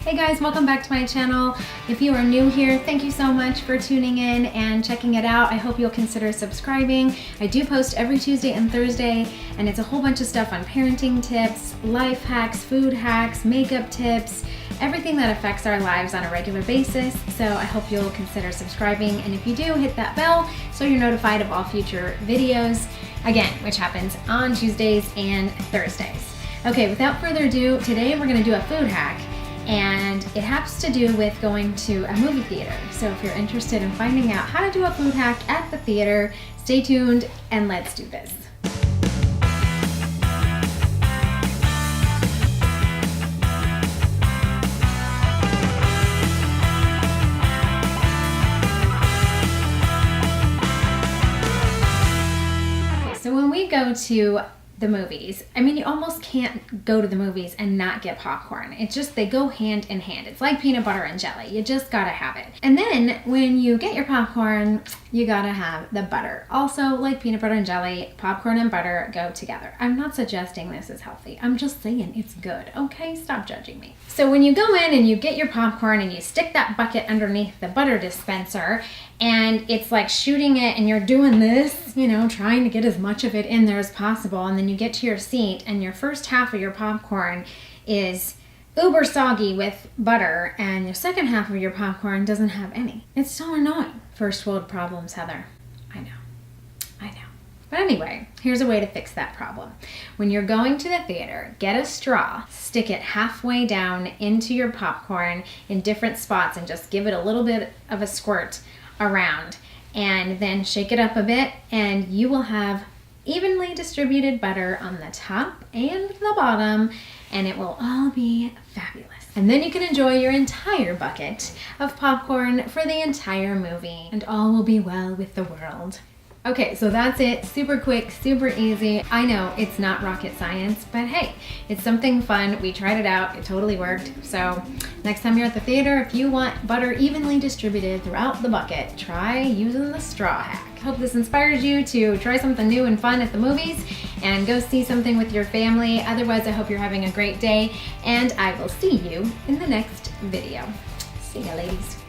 Hey guys, welcome back to my channel. If you are new here, thank you so much for tuning in and checking it out. I hope you'll consider subscribing. I do post every Tuesday and Thursday, and it's a whole bunch of stuff on parenting tips, life hacks, food hacks, makeup tips, everything that affects our lives on a regular basis. So I hope you'll consider subscribing, and if you do, hit that bell so you're notified of all future videos, again, which happens on Tuesdays and Thursdays. Okay, without further ado, today we're gonna do a food hack. And it has to do with going to a movie theater. So if you're interested in finding out how to do a food hack at the theater, stay tuned and let's do this. Okay, so when we go to the movies, I mean, you almost can't go to the movies and not get popcorn. It's just, they go hand in hand. It's like peanut butter and jelly. You just gotta have it. And then when you get your popcorn, you gotta have the butter. Also, like peanut butter and jelly, popcorn and butter go together. I'm not suggesting this is healthy. I'm just saying it's good, okay? Stop judging me. So when you go in and you get your popcorn and you stick that bucket underneath the butter dispenser, and it's like shooting it and you're doing this, you know, trying to get as much of it in there as possible, and then you get to your seat and your first half of your popcorn is uber soggy with butter and your second half of your popcorn doesn't have any. It's so annoying. First world problems, Heather. I know. But anyway, here's a way to fix that problem. When you're going to the theater, get a straw, stick it halfway down into your popcorn in different spots and just give it a little bit of a squirt around, and then shake it up a bit, and you will have evenly distributed butter on the top and the bottom, and it will all be fabulous. And then you can enjoy your entire bucket of popcorn for the entire movie, and all will be well with the world. Okay, so that's it. Super quick, super easy. I know it's not rocket science, but hey, it's something fun. We tried it out, it totally worked. So next time you're at the theater, if you want butter evenly distributed throughout the bucket, try using the straw hack. Hope this inspires you to try something new and fun at the movies and go see something with your family. Otherwise, I hope you're having a great day, and I will see you in the next video. See ya, ladies.